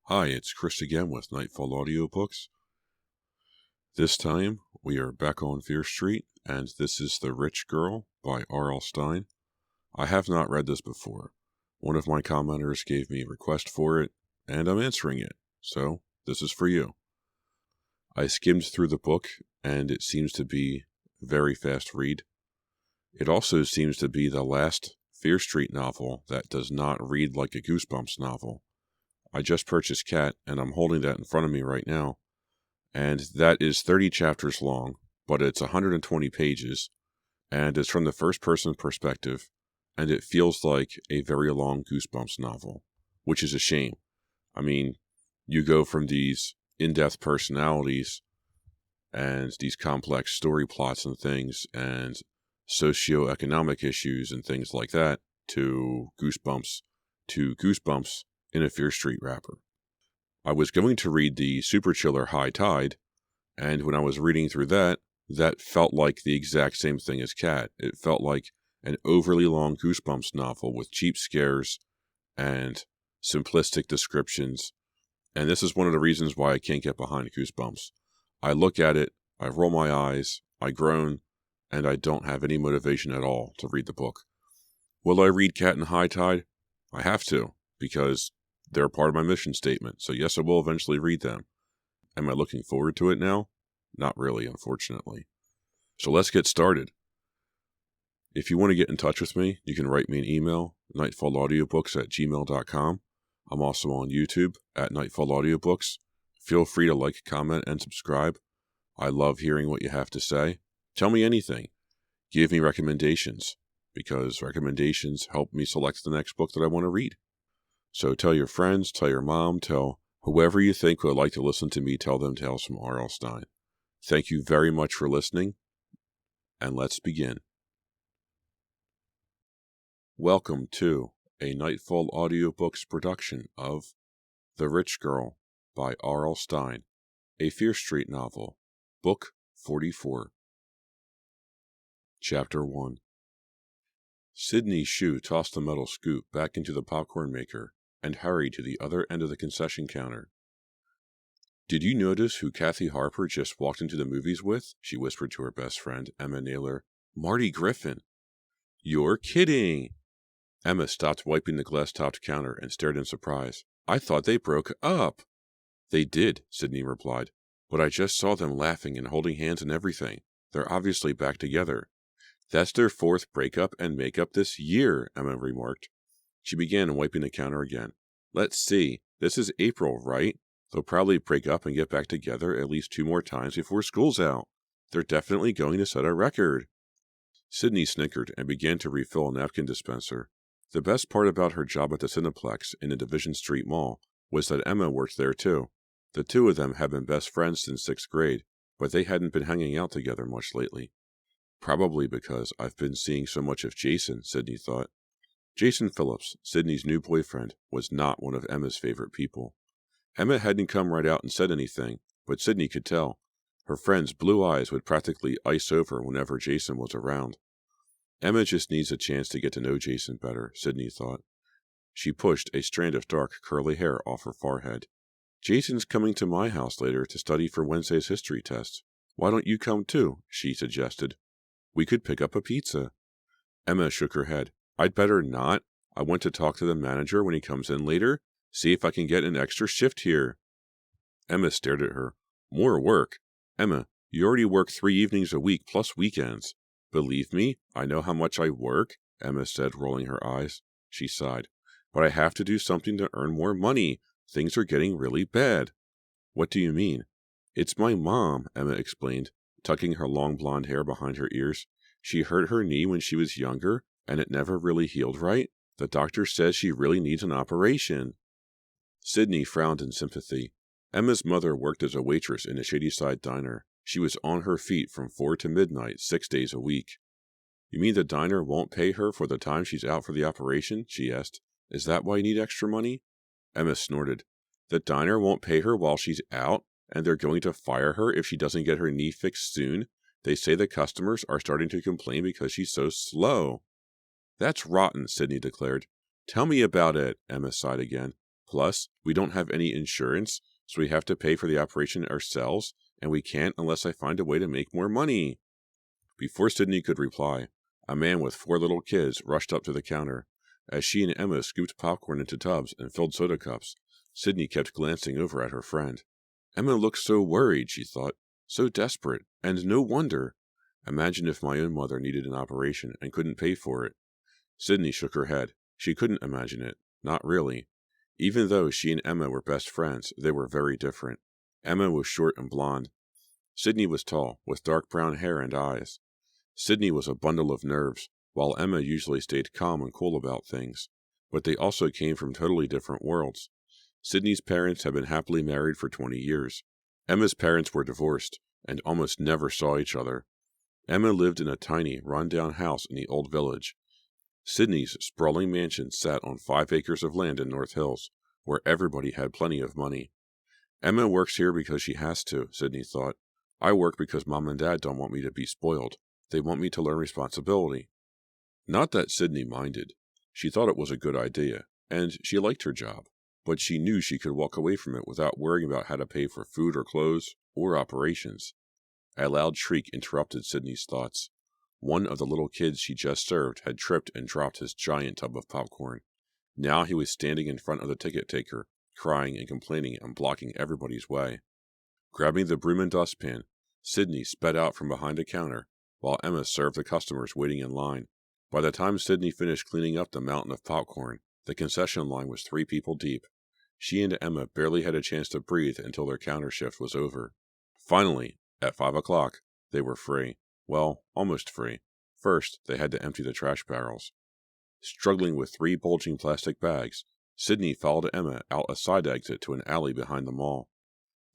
Hi, it's Chris again with Nightfall Audiobooks. This time, we are back on Fear Street, and this is The Rich Girl by R.L. Stine. I have not read this before. One of my commenters gave me a request for it, and I'm answering it, so this is for you. I skimmed through the book, and it seems to be a very fast read. It also seems to be the last Fear Street novel that does not read like a Goosebumps novel. I just purchased Cat, and I'm holding that in front of me right now, and that is 30 chapters long, but it's 120 pages, and it's from the first-person perspective, and it feels like a very long Goosebumps novel, which is a shame. I mean, you go from these in-depth personalities, and these complex story plots and things, and socioeconomic issues and things like that, to Goosebumps in a Fear Street wrapper. I was going to read the super chiller High Tide, and when I was reading through that felt like the exact same thing as Cat. It felt like an overly long Goosebumps novel with cheap scares and simplistic descriptions, and this is one of the reasons why I can't get behind Goosebumps. I look at it, I roll my eyes, I groan, and I don't have any motivation at all to read the book. Will I read Cat and High Tide? I have to, because they're part of my mission statement, so yes, I will eventually read them. Am I looking forward to it now? Not really, unfortunately. So let's get started. If you want to get in touch with me, you can write me an email, nightfallaudiobooks@gmail.com. I'm also on YouTube at Nightfall Audiobooks. Feel free to like, comment, and subscribe. I love hearing what you have to say. Tell me anything. Give me recommendations, because recommendations help me select the next book that I want to read. So tell your friends, tell your mom, tell whoever you think would like to listen to me tell them tales from R.L. Stine. Thank you very much for listening, and let's begin. Welcome to a Nightfall Audiobooks production of The Rich Girl by R.L. Stine, a Fear Street novel, Book 44. Chapter 1. Sidney's shoe tossed the metal scoop back into the popcorn maker and hurried to the other end of the concession counter. "Did you notice who Kathy Harper just walked into the movies with?" she whispered to her best friend, Emma Naylor. "Marty Griffin." "You're kidding!" Emma stopped wiping the glass-topped counter and stared in surprise. "I thought they broke up." "They did," Sidney replied, "but I just saw them laughing and holding hands and everything. They're obviously back together." "That's their fourth breakup and makeup this year," Emma remarked. She began wiping the counter again. "Let's see. This is April, right? They'll probably break up and get back together at least 2 more times before school's out. They're definitely going to set a record." Sidney snickered and began to refill a napkin dispenser. The best part about her job at the Cineplex in the Division Street Mall was that Emma worked there too. The two of them had been best friends since 6th grade, but they hadn't been hanging out together much lately. Probably because I've been seeing so much of Jason, Sidney thought. Jason Phillips, Sidney's new boyfriend, was not one of Emma's favorite people. Emma hadn't come right out and said anything, but Sidney could tell. Her friend's blue eyes would practically ice over whenever Jason was around. Emma just needs a chance to get to know Jason better, Sidney thought. She pushed a strand of dark, curly hair off her forehead. "Jason's coming to my house later to study for Wednesday's history test. Why don't you come too?" she suggested. "We could pick up a pizza." Emma shook her head. "I'd better not. I want to talk to the manager when he comes in later. See if I can get an extra shift here." Emma stared at her. "More work? Emma, you already work 3 evenings a week plus weekends." "Believe me, I know how much I work," Emma said, rolling her eyes. She sighed. "But I have to do something to earn more money. Things are getting really bad." "What do you mean?" "It's my mom," Emma explained, tucking her long blonde hair behind her ears. "She hurt her knee when she was younger, and it never really healed right. The doctor says she really needs an operation." Sidney frowned in sympathy. Emma's mother worked as a waitress in a Shadyside diner. She was on her feet from 4 to midnight, 6 days a week. "You mean the diner won't pay her for the time she's out for the operation?" she asked. "Is that why you need extra money?" Emma snorted. "The diner won't pay her while she's out, and they're going to fire her if she doesn't get her knee fixed soon? They say the customers are starting to complain because she's so slow." "That's rotten," Sidney declared. "Tell me about it," Emma sighed again. Plus, we don't have any insurance, so we have to pay for the operation ourselves, and we can't unless I find a way to make more money." Before Sydney could reply, a man with 4 little kids rushed up to the counter. As she and Emma scooped popcorn into tubs and filled soda cups, Sydney kept glancing over at her friend. Emma looked so worried, she thought, so desperate, and no wonder. Imagine if my own mother needed an operation and couldn't pay for it. Sydney shook her head. She couldn't imagine it. Not really. Even though she and Emma were best friends, they were very different. Emma was short and blonde. Sydney was tall, with dark brown hair and eyes. Sydney was a bundle of nerves, while Emma usually stayed calm and cool about things. But they also came from totally different worlds. Sydney's parents had been happily married for 20 years. Emma's parents were divorced, and almost never saw each other. Emma lived in a tiny, run-down house in the old village. Sydney's sprawling mansion sat on 5 acres of land in North Hills, where everybody had plenty of money. Emma works here because she has to, Sydney thought. I work because Mom and Dad don't want me to be spoiled. They want me to learn responsibility. Not that Sydney minded. She thought it was a good idea, and she liked her job, but she knew she could walk away from it without worrying about how to pay for food or clothes or operations. A loud shriek interrupted Sydney's thoughts. One of the little kids she just served had tripped and dropped his giant tub of popcorn. Now he was standing in front of the ticket taker, crying and complaining and blocking everybody's way. Grabbing the broom and dustpan, Sydney sped out from behind a counter, while Emma served the customers waiting in line. By the time Sydney finished cleaning up the mountain of popcorn, the concession line was 3 people deep. She and Emma barely had a chance to breathe until their counter shift was over. Finally, at 5 o'clock, they were free. Well, almost free. First, they had to empty the trash barrels. Struggling with 3 bulging plastic bags, Sydney followed Emma out a side exit to an alley behind the mall.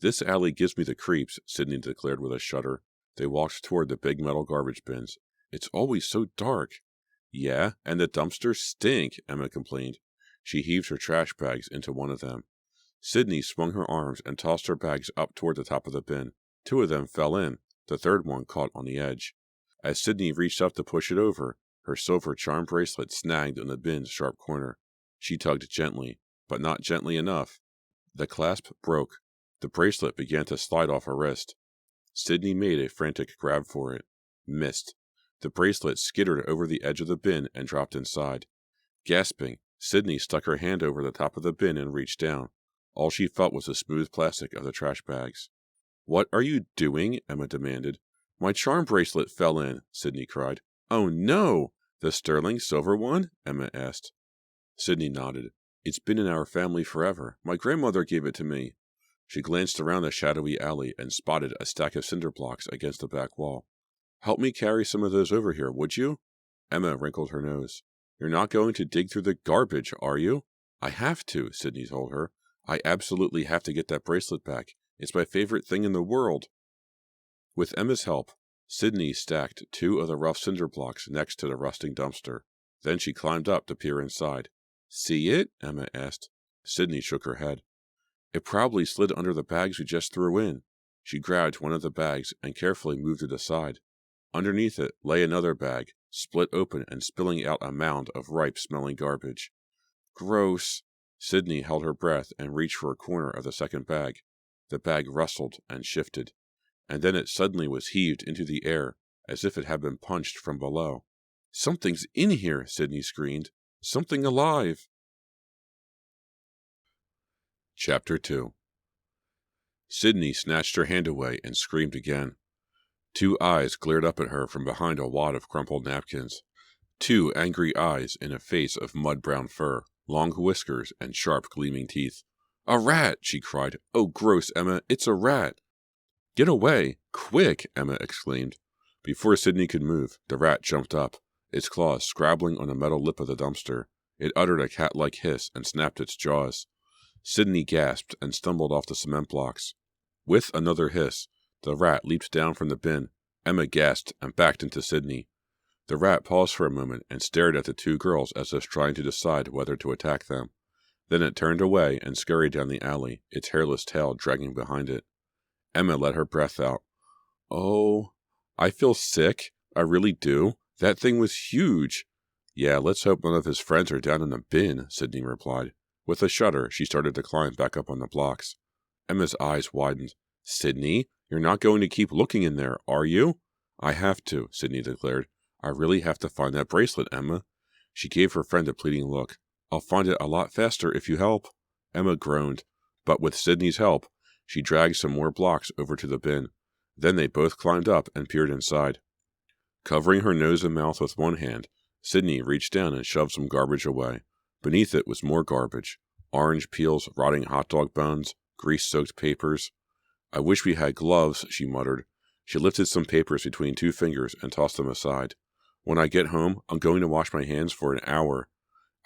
"This alley gives me the creeps," Sydney declared with a shudder. They walked toward the big metal garbage bins. "It's always so dark." "Yeah, and the dumpsters stink," Emma complained. She heaved her trash bags into one of them. Sydney swung her arms and tossed her bags up toward the top of the bin. 2 of them fell in. The third one caught on the edge. As Sydney reached up to push it over, her silver charm bracelet snagged in the bin's sharp corner. She tugged gently, but not gently enough. The clasp broke. The bracelet began to slide off her wrist. Sydney made a frantic grab for it. Missed. The bracelet skittered over the edge of the bin and dropped inside. Gasping, Sydney stuck her hand over the top of the bin and reached down. All she felt was the smooth plastic of the trash bags. "What are you doing?" Emma demanded. "My charm bracelet fell in," Sydney cried. "Oh no! The sterling silver one?" Emma asked. Sydney nodded. "It's been in our family forever. My grandmother gave it to me." She glanced around the shadowy alley and spotted a stack of cinder blocks against the back wall. "Help me carry some of those over here, would you?" Emma wrinkled her nose. "You're not going to dig through the garbage, are you?" "I have to," Sydney told her. "I absolutely have to get that bracelet back. It's my favorite thing in the world." With Emma's help, Sydney stacked 2 of the rough cinder blocks next to the rusting dumpster. Then she climbed up to peer inside. "See it?" Emma asked. Sydney shook her head. "It probably slid under the bags we just threw in." She grabbed one of the bags and carefully moved it aside. Underneath it lay another bag, split open and spilling out a mound of ripe-smelling garbage. "Gross!" Sydney held her breath and reached for a corner of the second bag. The bag rustled and shifted, and then it suddenly was heaved into the air as if it had been punched from below. "Something's in here!" Sydney screamed. "Something alive!" Chapter 2. Sydney snatched her hand away and screamed again. 2 eyes glared up at her from behind a wad of crumpled napkins. 2 angry eyes in a face of mud-brown fur, long whiskers, and sharp, gleaming teeth. "A rat!" she cried. "Oh, gross, Emma! It's a rat!" "Get away! Quick!" Emma exclaimed. Before Sydney could move, the rat jumped up, its claws scrabbling on the metal lip of the dumpster. It uttered a cat-like hiss and snapped its jaws. Sydney gasped and stumbled off the cement blocks. With another hiss, the rat leaped down from the bin. Emma gasped and backed into Sydney. The rat paused for a moment and stared at the 2 girls as if trying to decide whether to attack them. Then it turned away and scurried down the alley, its hairless tail dragging behind it. Emma let her breath out. "Oh, I feel sick. I really do. That thing was huge." "Yeah, let's hope none of his friends are down in the bin," Sydney replied. With a shudder, she started to climb back up on the blocks. Emma's eyes widened. Sydney, you're not going to keep looking in there, are you? I have to, Sydney declared. I really have to find that bracelet, Emma. She gave her friend a pleading look. I'll find it a lot faster if you help. Emma groaned, but with Sydney's help, she dragged some more blocks over to the bin. Then they both climbed up and peered inside. Covering her nose and mouth with one hand, Sydney reached down and shoved some garbage away. Beneath it was more garbage. Orange peels, rotting hot dog bones, grease-soaked papers. I wish we had gloves, she muttered. She lifted some papers between two fingers and tossed them aside. When I get home, I'm going to wash my hands for an hour.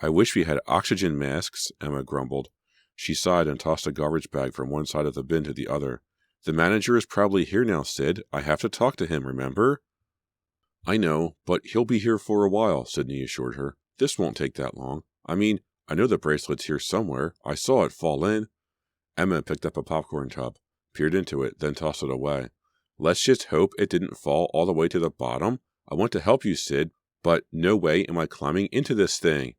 I wish we had oxygen masks, Emma grumbled. She sighed and tossed a garbage bag from one side of the bin to the other. The manager is probably here now, Sid. I have to talk to him, remember? I know, but he'll be here for a while, Sydney assured her. This won't take that long. I mean, I know the bracelet's here somewhere. I saw it fall in. Emma picked up a popcorn tub, peered into it, then tossed it away. Let's just hope it didn't fall all the way to the bottom. I want to help you, Sid, but no way am I climbing into this thing.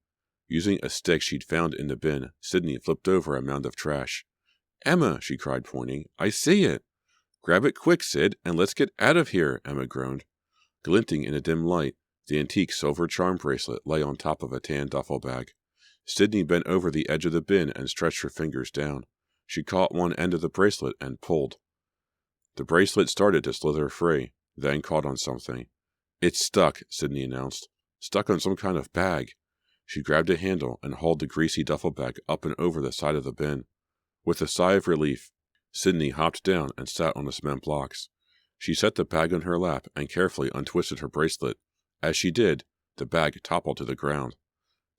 Using a stick she'd found in the bin, Sydney flipped over a mound of trash. Emma, she cried, pointing. I see it. Grab it quick, Sid, and let's get out of here, Emma groaned. Glinting in a dim light, the antique silver charm bracelet lay on top of a tan duffel bag. Sydney bent over the edge of the bin and stretched her fingers down. She caught one end of the bracelet and pulled. The bracelet started to slither free, then caught on something. It's stuck, Sydney announced. Stuck on some kind of bag. She grabbed a handle and hauled the greasy duffel bag up and over the side of the bin. With a sigh of relief, Sydney hopped down and sat on the cement blocks. She set the bag on her lap and carefully untwisted her bracelet. As she did, the bag toppled to the ground.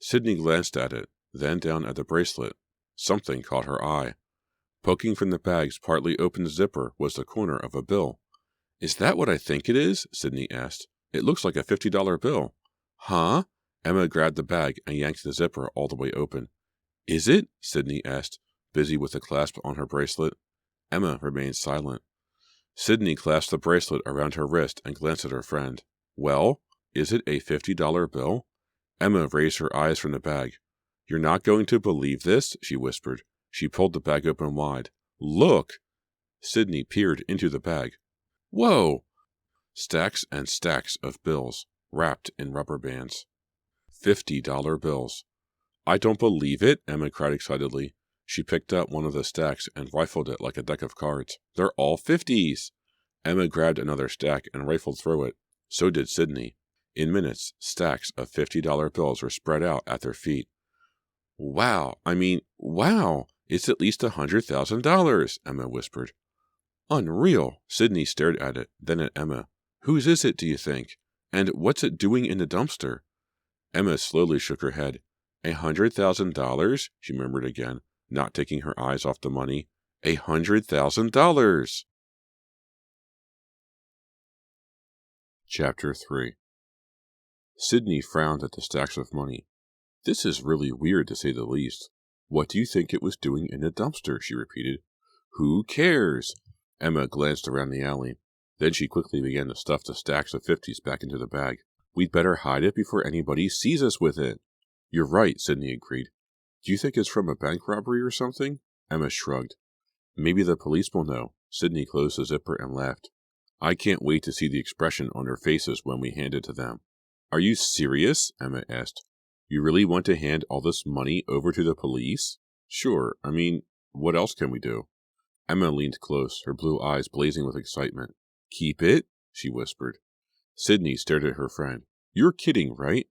Sydney glanced at it, then down at the bracelet. Something caught her eye. Poking from the bag's partly open zipper was the corner of a bill. Is that what I think it is? Sydney asked. It looks like a $50 bill. Huh? Emma grabbed the bag and yanked the zipper all the way open. Is it? Sydney asked, busy with the clasp on her bracelet. Emma remained silent. Sydney clasped the bracelet around her wrist and glanced at her friend. Well, is it a $50 bill? Emma raised her eyes from the bag. You're not going to believe this? She whispered. She pulled the bag open wide. Look! Sydney peered into the bag. Whoa! Stacks and stacks of bills, wrapped in rubber bands. $50 bills. I don't believe it, Emma cried excitedly. She picked up one of the stacks and rifled it like a deck of cards. They're all 50s! Emma grabbed another stack and rifled through it. So did Sydney. In minutes, stacks of $50 bills were spread out at their feet. Wow! It's at least $100,000, Emma whispered. Unreal! Sydney stared at it, then at Emma. Whose is it, do you think? And what's it doing in the dumpster? Emma slowly shook her head. $100,000? She murmured again, not taking her eyes off the money. $100,000! Chapter 3. Sydney frowned at the stacks of money. This is really weird, to say the least. What do you think it was doing in the dumpster? She repeated. Who cares? Emma glanced around the alley. Then she quickly began to stuff the stacks of 50s back into the bag. We'd better hide it before anybody sees us with it. You're right, Sydney agreed. Do you think it's from a bank robbery or something? Emma shrugged. Maybe the police will know. Sydney closed the zipper and laughed. I can't wait to see the expression on their faces when we hand it to them. Are you serious? Emma asked. You really want to hand all this money over to the police? Sure, what else can we do? Emma leaned close, her blue eyes blazing with excitement. Keep it? She whispered. Sydney stared at her friend. You're kidding, right?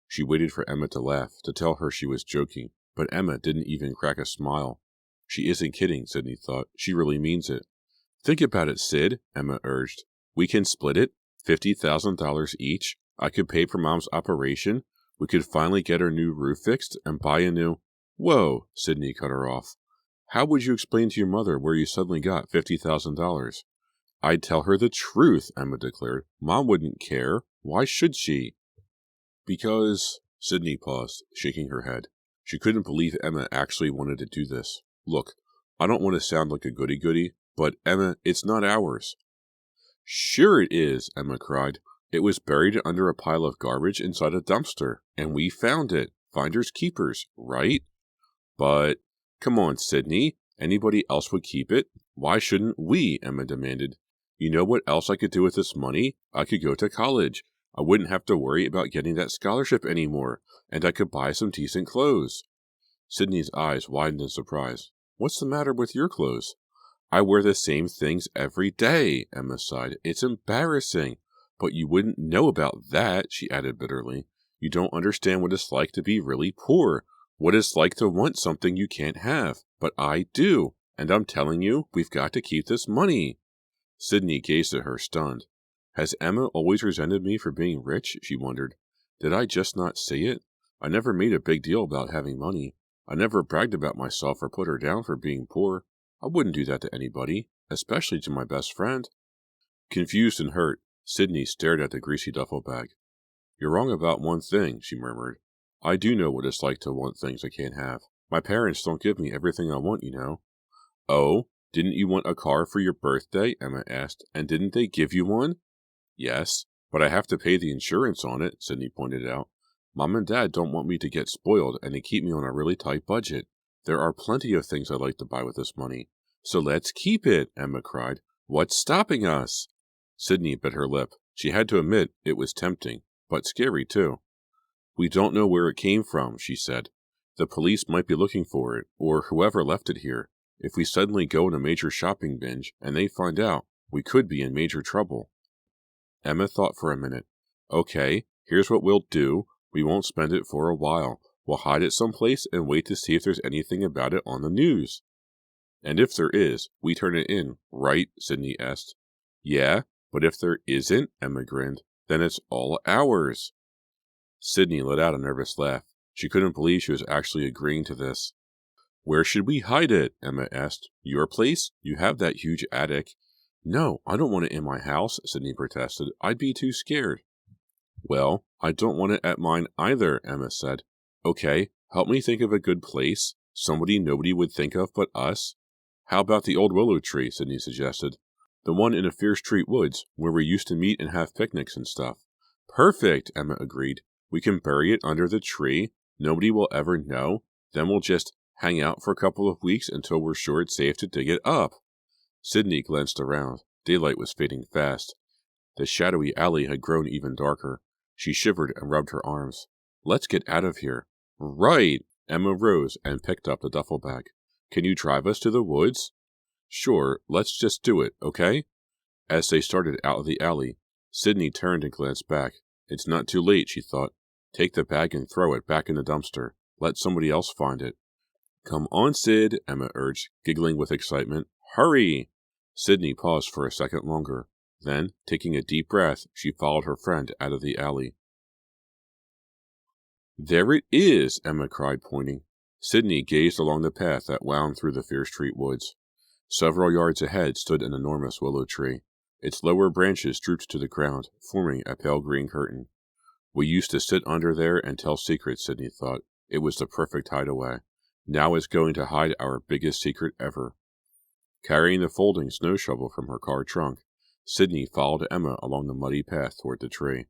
She waited for Emma to laugh, to tell her she was joking, but Emma didn't even crack a smile. She isn't kidding, Sydney thought. She really means it. Think about it, Sid, Emma urged. We can split it, $50,000 each. I could pay for Mom's operation. We could finally get her new roof fixed and buy a new... Whoa, Sydney cut her off. How would you explain to your mother where you suddenly got $50,000? I'd tell her the truth, Emma declared. Mom wouldn't care. Why should she? Because... Sydney paused, shaking her head. She couldn't believe Emma actually wanted to do this. Look, I don't want to sound like a goody-goody, but Emma, it's not ours. Sure it is, Emma cried. It was buried under a pile of garbage inside a dumpster, and we found it. Finders keepers, right? But, come on, Sydney. Anybody else would keep it. Why shouldn't we? Emma demanded. You know what else I could do with this money? I could go to college. I wouldn't have to worry about getting that scholarship anymore, and I could buy some decent clothes. Sydney's eyes widened in surprise. What's the matter with your clothes? I wear the same things every day, Emma sighed. It's embarrassing. But you wouldn't know about that, she added bitterly. You don't understand what it's like to be really poor, what it's like to want something you can't have. But I do, and I'm telling you, we've got to keep this money. Sydney gazed at her, stunned. Has Emma always resented me for being rich? She wondered. Did I just not see it? I never made a big deal about having money. I never bragged about myself or put her down for being poor. I wouldn't do that to anybody, especially to my best friend. Confused and hurt, Sydney stared at the greasy duffel bag. You're wrong about one thing, she murmured. I do know what it's like to want things I can't have. My parents don't give me everything I want, you know. Oh, didn't you want a car for your birthday? Emma asked. And didn't they give you one? Yes, but I have to pay the insurance on it, Sydney pointed out. Mom and Dad don't want me to get spoiled, and they keep me on a really tight budget. There are plenty of things I'd like to buy with this money. So let's keep it, Emma cried. What's stopping us? Sydney bit her lip. She had to admit it was tempting, but scary too. We don't know where it came from, she said. The police might be looking for it, or whoever left it here. If we suddenly go on a major shopping binge and they find out, we could be in major trouble. Emma thought for a minute. Okay, here's what we'll do. We won't spend it for a while. We'll hide it someplace and wait to see if there's anything about it on the news. And if there is, we turn it in, right? Sydney asked. Yeah, but if there isn't, Emma grinned, then it's all ours. Sydney let out a nervous laugh. She couldn't believe she was actually agreeing to this. Where should we hide it? Emma asked. Your place? You have that huge attic. No, I don't want it in my house, Sydney protested. I'd be too scared. Well, I don't want it at mine either, Emma said. Okay, help me think of a good place. Somebody nobody would think of but us. How about the old willow tree, Sydney suggested. The one in the Fierce Street woods, where we used to meet and have picnics and stuff. Perfect, Emma agreed. We can bury it under the tree. Nobody will ever know. Then we'll just hang out for a couple of weeks until we're sure it's safe to dig it up. Sydney glanced around. Daylight was fading fast. The shadowy alley had grown even darker. She shivered and rubbed her arms. Let's get out of here. Right! Emma rose and picked up the duffel bag. Can you drive us to the woods? Sure, let's just do it, okay? As they started out of the alley, Sydney turned and glanced back. It's not too late, she thought. Take the bag and throw it back in the dumpster. Let somebody else find it. Come on, Sid, Emma urged, giggling with excitement. Hurry! Sydney paused for a second longer. Then, taking a deep breath, she followed her friend out of the alley. There it is, Emma cried, pointing. Sydney gazed along the path that wound through the Fierce Street woods. Several yards ahead stood an enormous willow tree. Its lower branches drooped to the ground, forming a pale green curtain. We used to sit under there and tell secrets, Sydney thought. It was the perfect hideaway. Now it's going to hide our biggest secret ever. Carrying the folding snow shovel from her car trunk, Sydney followed Emma along the muddy path toward the tree.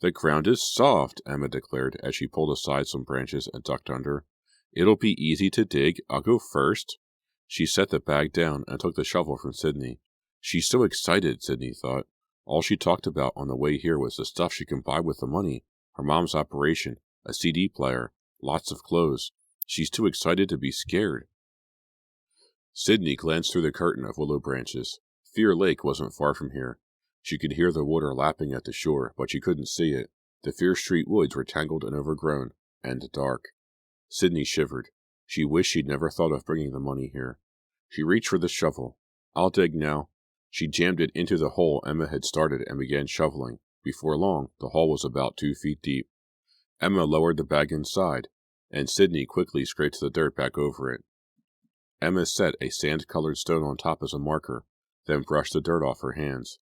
The ground is soft, Emma declared as she pulled aside some branches and ducked under. It'll be easy to dig. I'll go first. She set the bag down and took the shovel from Sydney. She's so excited, Sydney thought. All she talked about on the way here was the stuff she can buy with the money. Her mom's operation, a CD player, lots of clothes. She's too excited to be scared. Sydney glanced through the curtain of willow branches. Fear Lake wasn't far from here. She could hear the water lapping at the shore, but she couldn't see it. The Fierce Street woods were tangled and overgrown, and dark. Sydney shivered. She wished she'd never thought of bringing the money here. She reached for the shovel. I'll dig now. She jammed it into the hole Emma had started and began shoveling. Before long, the hole was about 2 feet deep. Emma lowered the bag inside, and Sydney quickly scraped the dirt back over it. Emma set a sand-colored stone on top as a marker, then brushed the dirt off her hands.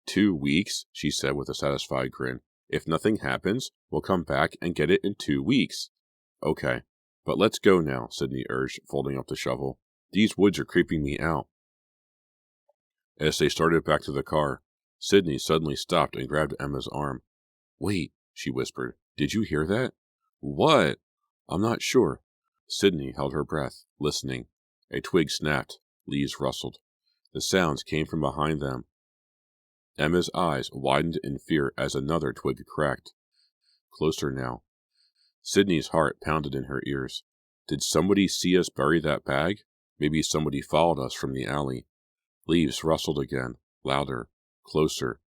2 weeks, she said with a satisfied grin. If nothing happens, we'll come back and get it in 2 weeks. Okay, but let's go now, Sydney urged, folding up the shovel. These woods are creeping me out. As they started back to the car, Sydney suddenly stopped and grabbed Emma's arm. Wait, she whispered. Did you hear that? What? I'm not sure. Sydney held her breath, listening. A twig snapped. Leaves rustled. The sounds came from behind them. Emma's eyes widened in fear as another twig cracked. Closer now. Sydney's heart pounded in her ears. Did somebody see us bury that bag? Maybe somebody followed us from the alley. Leaves rustled again, louder, closer.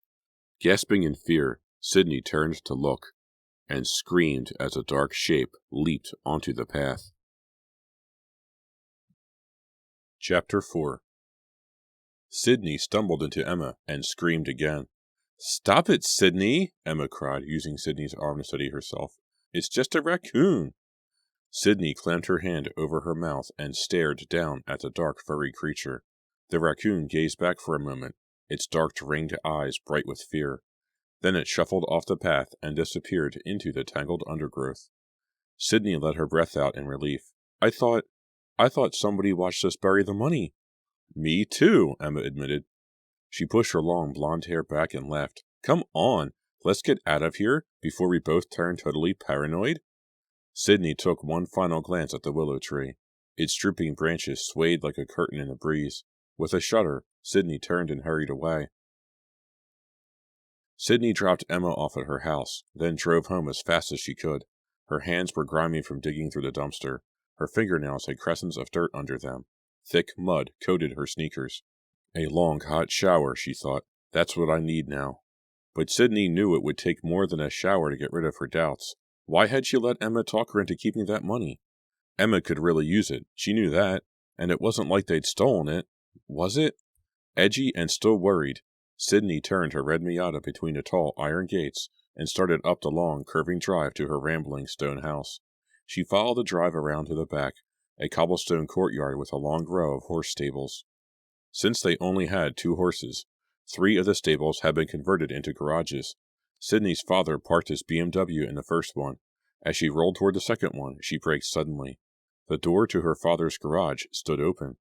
Gasping in fear, Sydney turned to look, and screamed as a dark shape leaped onto the path. Chapter 4. Sydney stumbled into Emma and screamed again. "Stop it, Sydney!" Emma cried, using Sydney's arm to steady herself. "It's just a raccoon!" Sydney clamped her hand over her mouth and stared down at the dark, furry creature. The raccoon gazed back for a moment, its dark, ringed eyes bright with fear. Then it shuffled off the path and disappeared into the tangled undergrowth. Sydney let her breath out in relief. I thought somebody watched us bury the money." "Me too," Emma admitted. She pushed her long blonde hair back and laughed. "Come on, let's get out of here before we both turn totally paranoid." Sydney took one final glance at the willow tree. Its drooping branches swayed like a curtain in the breeze. With a shudder, Sydney turned and hurried away. Sydney dropped Emma off at her house, then drove home as fast as she could. Her hands were grimy from digging through the dumpster. Her fingernails had crescents of dirt under them. Thick mud coated her sneakers. A long, hot shower, she thought. That's what I need now. But Sydney knew it would take more than a shower to get rid of her doubts. Why had she let Emma talk her into keeping that money? Emma could really use it, she knew that, and it wasn't like they'd stolen it. Was it? Edgy and still worried, Sydney turned her red Miata between the tall iron gates and started up the long, curving drive to her rambling stone house. She followed the drive around to the back, a cobblestone courtyard with a long row of horse stables. Since they only had 2 horses, 3 of the stables had been converted into garages. Sydney's father parked his BMW in the first one. As she rolled toward the second one, she braked suddenly. The door to her father's garage stood open.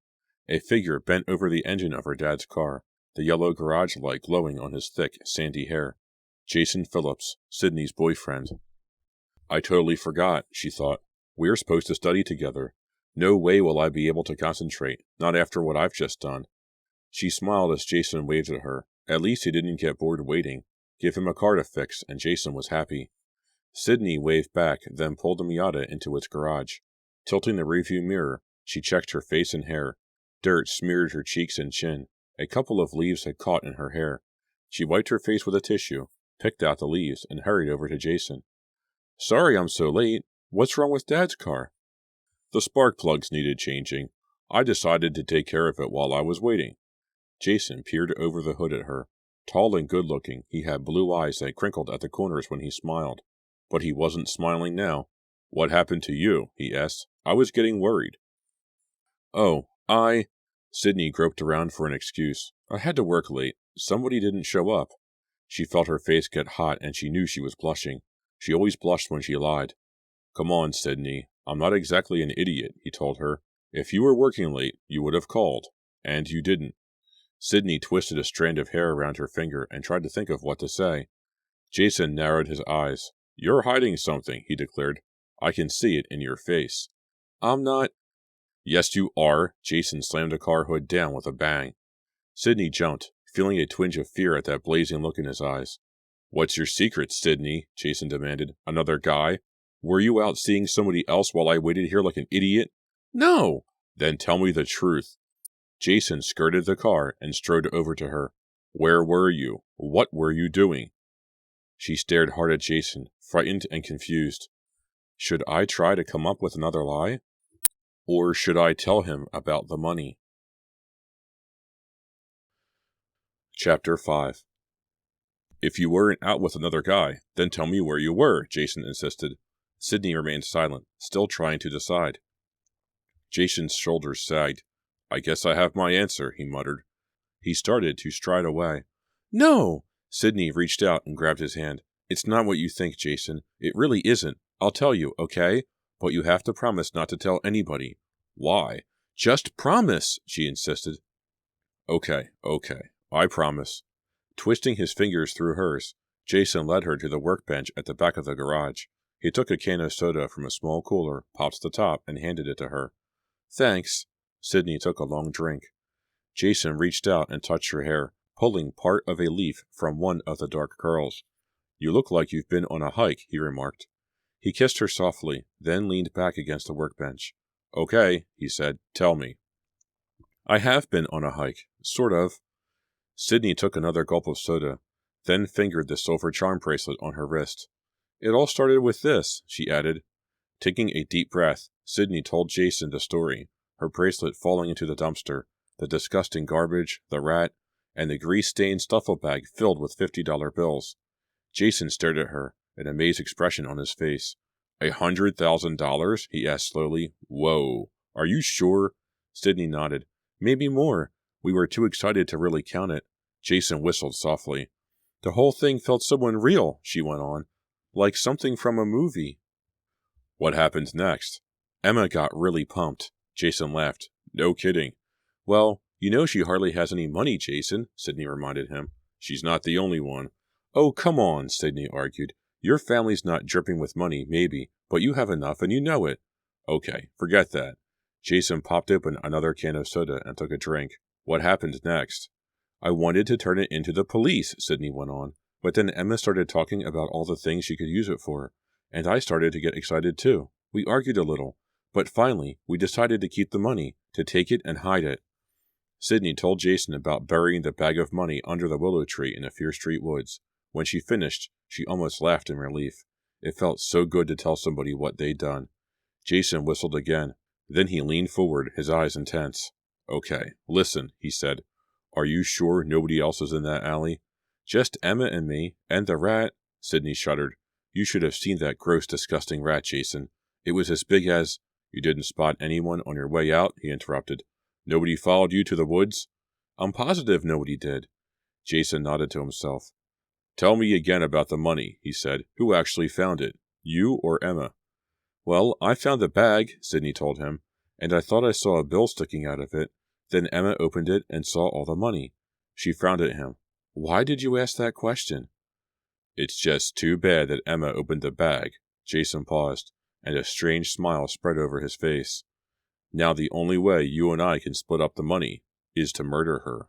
A figure bent over the engine of her dad's car, the yellow garage light glowing on his thick, sandy hair. Jason Phillips, Sydney's boyfriend. I totally forgot, she thought. We're supposed to study together. No way will I be able to concentrate, not after what I've just done. She smiled as Jason waved at her. At least he didn't get bored waiting. Give him a car to fix, and Jason was happy. Sydney waved back, then pulled the Miata into its garage. Tilting the rearview mirror, she checked her face and hair. Dirt smeared her cheeks and chin. A couple of leaves had caught in her hair. She wiped her face with a tissue, picked out the leaves, and hurried over to Jason. "Sorry I'm so late. What's wrong with Dad's car?" "The spark plugs needed changing. I decided to take care of it while I was waiting." Jason peered over the hood at her. Tall and good-looking, he had blue eyes that crinkled at the corners when he smiled. But he wasn't smiling now. "What happened to you?" he asked. "I was getting worried." "Oh, Sydney groped around for an excuse. "I had to work late. Somebody didn't show up." She felt her face get hot and she knew she was blushing. She always blushed when she lied. "Come on, Sydney. I'm not exactly an idiot," he told her. "If you were working late, you would have called. And you didn't." Sydney twisted a strand of hair around her finger and tried to think of what to say. Jason narrowed his eyes. "You're hiding something," he declared. "I can see it in your face." "I'm not—" "Yes, you are." Jason slammed the car hood down with a bang. Sydney jumped, feeling a twinge of fear at that blazing look in his eyes. "What's your secret, Sydney?" Jason demanded. "Another guy? Were you out seeing somebody else while I waited here like an idiot?" "No!" "Then tell me the truth." Jason skirted the car and strode over to her. "Where were you? What were you doing?" She stared hard at Jason, frightened and confused. Should I try to come up with another lie? Or should I tell him about the money? Chapter 5. "If you weren't out with another guy, then tell me where you were," Jason insisted. Sydney remained silent, still trying to decide. Jason's shoulders sagged. "I guess I have my answer," he muttered. He started to stride away. "No!" Sydney reached out and grabbed his hand. "It's not what you think, Jason. It really isn't. I'll tell you, okay? But you have to promise not to tell anybody." "Why?" "Just promise," she insisted. Okay, I promise." Twisting his fingers through hers, Jason led her to the workbench at the back of the garage. He took a can of soda from a small cooler, popped the top, and handed it to her. Thanks. Sydney took a long drink. Jason reached out and touched her hair, pulling part of a leaf from one of the dark curls. You look like you've been on a hike, he remarked. He kissed her softly, then leaned back against the workbench. Okay, he said, tell me. I have been on a hike, sort of. Sydney took another gulp of soda, then fingered the silver charm bracelet on her wrist. It all started with this, she added. Taking a deep breath, Sydney told Jason the story, her bracelet falling into the dumpster, the disgusting garbage, the rat, and the grease-stained duffel bag filled with $50 bills. Jason stared at her, an amazed expression on his face. $100,000? He asked slowly. Whoa. Are you sure? Sydney nodded. Maybe more. We were too excited to really count it. Jason whistled softly. The whole thing felt so unreal, she went on. Like something from a movie. What happened next? Emma got really pumped. Jason laughed. No kidding. Well, you know she hardly has any money, Jason, Sydney reminded him. She's not the only one. Oh, come on, Sydney argued. Your family's not dripping with money, maybe, but you have enough and you know it. Okay, forget that. Jason popped open another can of soda and took a drink. What happened next? I wanted to turn it into the police, Sydney went on, but then Emma started talking about all the things she could use it for, and I started to get excited too. We argued a little, but finally we decided to keep the money, to take it and hide it. Sydney told Jason about burying the bag of money under the willow tree in the Fear Street woods. When she finished, she almost laughed in relief. It felt so good to tell somebody what they'd done. Jason whistled again. Then he leaned forward, his eyes intense. Okay, listen, he said. Are you sure nobody else is in that alley? Just Emma and me, and the rat. Sydney shuddered. You should have seen that gross, disgusting rat, Jason. It was as big as... You didn't spot anyone on your way out, he interrupted. Nobody followed you to the woods? I'm positive nobody did. Jason nodded to himself. Tell me again about the money, he said. Who actually found it? You or Emma? Well, I found the bag, Sydney told him, and I thought I saw a bill sticking out of it. Then Emma opened it and saw all the money. She frowned at him. Why did you ask that question? It's just too bad that Emma opened the bag. Jason paused, and a strange smile spread over his face. Now the only way you and I can split up the money is to murder her.